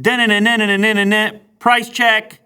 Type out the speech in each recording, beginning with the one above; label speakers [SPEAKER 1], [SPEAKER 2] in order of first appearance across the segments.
[SPEAKER 1] Price check.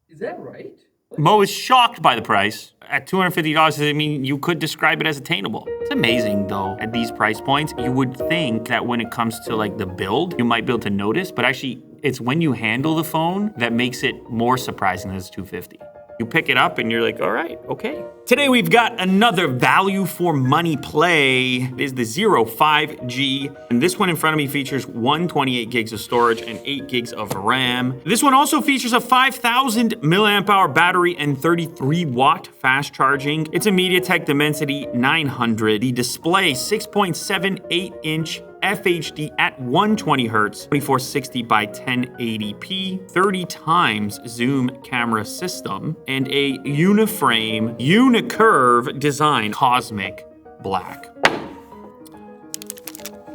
[SPEAKER 2] Is that right?
[SPEAKER 1] Mo is shocked by the price. At $250, I mean, you could describe it as attainable. It's amazing, though, at these price points. You would think that when it comes to, like, the build, you might be able to notice, but actually, it's when you handle the phone that makes it more surprising that it's $250. You pick it up and you're like, all right, okay. Today we've got another value for money play. It is the Zero 5G. And this one in front of me features 128 gigs of storage and 8 gigs of RAM. This one also features a 5,000 milliamp hour battery and 33 watt fast charging. It's a MediaTek Dimensity 900. The display 6.78 inch FHD at 120 Hz, 2460 by 1080p, 30 times zoom camera system, and a uniframe, unicurve design, cosmic black.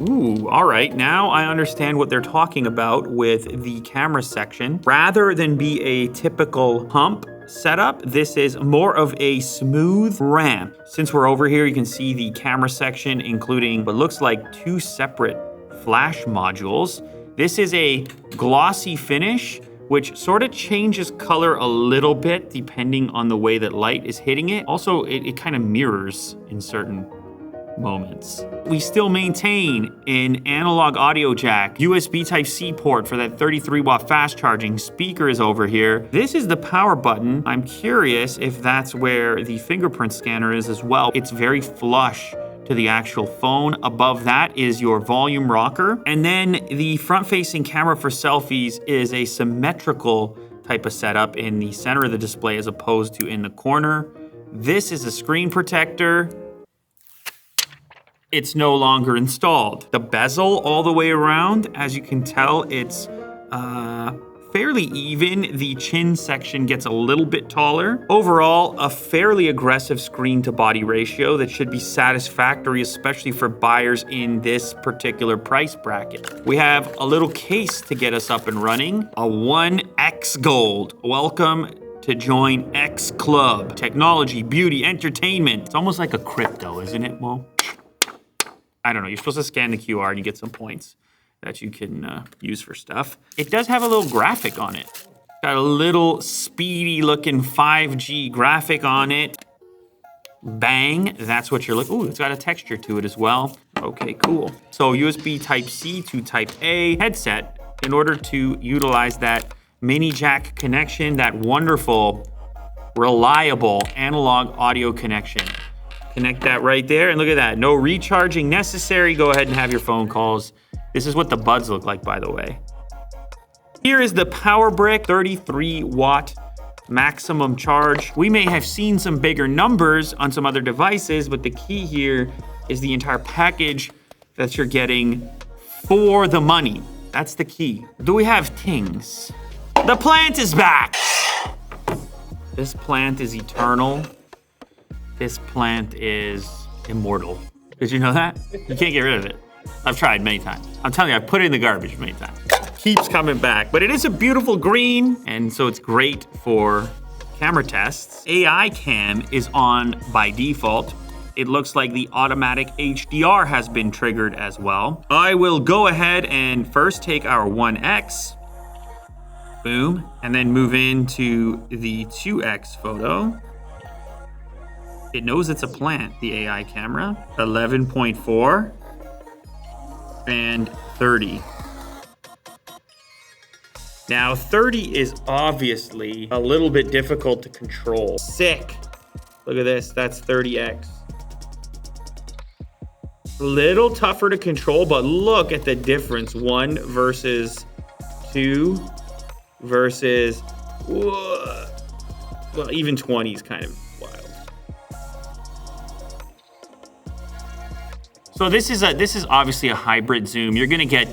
[SPEAKER 1] Ooh, all right, now I understand what they're talking about with the camera section. Rather than be a typical hump setup, this is more of a smooth ramp. Since we're over here, you can see the camera section, including what looks like 2 separate flash modules. This is a glossy finish, which sort of changes color a little bit depending on the way that light is hitting it. Also, it kind of mirrors in certain moments. We still maintain an analog audio jack, USB Type-C port for that 33 watt fast charging. Speaker is over here. This is the power button. I'm curious if that's where the fingerprint scanner is as well. It's very flush to the actual phone. Above that is your volume rocker. And then the front-facing camera for selfies is a symmetrical type of setup in the center of the display as opposed to in the corner. This is a screen protector. It's no longer installed. The bezel all the way around, as you can tell, it's fairly even. The chin section gets a little bit taller. Overall, a fairly aggressive screen to body ratio that should be satisfactory, especially for buyers in this particular price bracket. We have a little case to get us up and running, a 1X Gold. Welcome to join X Club. Technology, beauty, entertainment. It's almost like a crypto, isn't it, Mo? I don't know, you're supposed to scan the QR and you get some points that you can use for stuff. It does have a little graphic on it. Got a little speedy looking 5G graphic on it. Bang, that's what you're looking. Ooh, it's got a texture to it as well. Okay, cool. So USB Type-C to Type-A headset in order to utilize that mini jack connection, that wonderful, reliable analog audio connection. Connect that right there, and look at that. No recharging necessary. Go ahead and have your phone calls. This is what the buds look like, by the way. Here is the power brick, 33 watt maximum charge. We may have seen some bigger numbers on some other devices, but the key here is the entire package that you're getting for the money. That's the key. Do we have tings? The plant is back. This plant is eternal. This plant is immortal. Did you know that? You can't get rid of it. I've tried many times. I'm telling you, I've put it in the garbage many times. Keeps coming back, but it is a beautiful green, and so it's great for camera tests. AI cam is on by default. It looks like the automatic HDR has been triggered as well. I will go ahead and first take our 1X, boom, and then move into the 2X photo. It knows it's a plant, the AI camera. 11.4 and 30. Now 30 is obviously a little bit difficult to control. Sick. Look at this, that's 30X. A little tougher to control, but look at the difference. 1 versus 2 versus, well, even 20 is kind of wild. So this is obviously a hybrid zoom. You're gonna get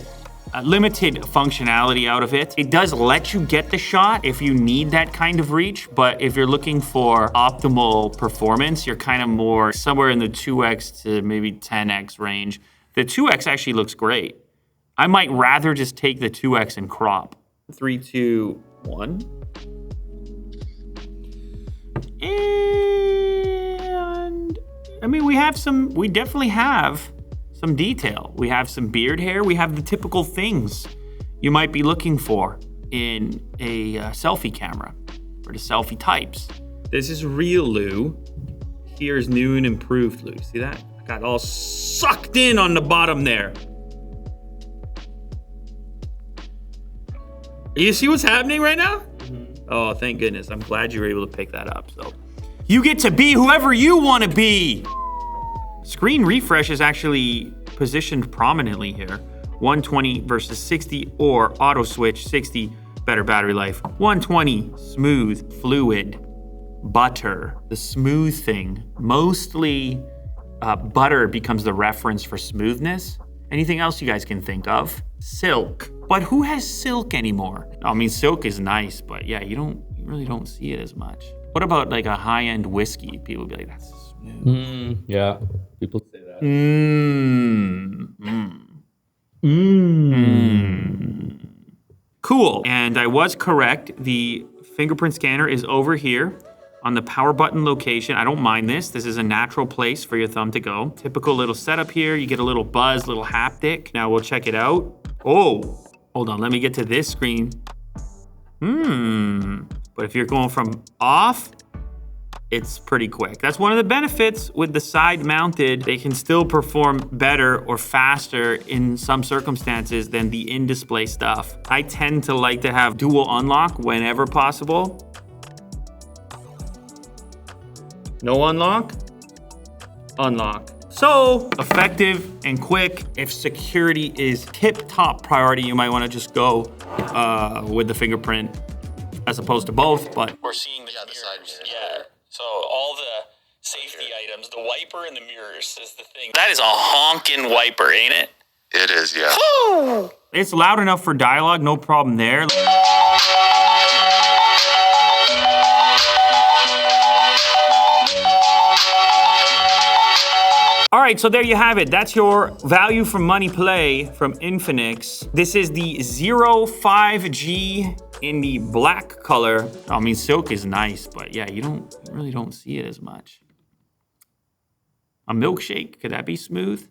[SPEAKER 1] limited functionality out of it. It does let you get the shot if you need that kind of reach, but if you're looking for optimal performance, you're kind of more somewhere in the 2X to maybe 10X range. The 2X actually looks great. I might rather just take the 2X and crop. 3, 2, 1. And I mean, we definitely have some detail. We have some beard hair. We have the typical things you might be looking for in a selfie camera for the selfie types. This is real loo. Here's new and improved loo. See that? I got all sucked in on the bottom there. You see what's happening right now? Oh, thank goodness. I'm glad you were able to pick that up. So you get to be whoever you want to be. Screen refresh is actually positioned prominently here. 120 versus 60 or auto switch 60, better battery life. 120, smooth, fluid, butter, the smooth thing. Mostly butter becomes the reference for smoothness. Anything else you guys can think of? Silk. But who has silk anymore? I mean, silk is nice, but yeah, you really don't see it as much. What about like a high-end whiskey? People would be like, that's smooth.
[SPEAKER 2] Yeah, people say that.
[SPEAKER 1] Cool. And I was correct. The fingerprint scanner is over here on the power button location. I don't mind this. This is a natural place for your thumb to go. Typical little setup here. You get a little buzz, little haptic. Now we'll check it out. Oh, hold on. Let me get to this screen. But if you're going from off, it's pretty quick. That's one of the benefits with the side mounted. They can still perform better or faster in some circumstances than the in-display stuff. I tend to like to have dual unlock whenever possible. No unlock? Unlock. So effective and quick. If security is tip-top priority, you might want to just go with the fingerprint as opposed to both, but we're seeing the mirrors. Yeah. So all the safety items, the wiper and the mirrors is the thing. That is a honkin' wiper, ain't it?
[SPEAKER 3] It is, yeah.
[SPEAKER 1] Woo! It's loud enough for dialogue, no problem there. All right, so there you have it. That's your value for money play from Infinix. This is the 05G in the black color. I mean, silk is nice, but yeah, you really don't see it as much. A milkshake, could that be smooth?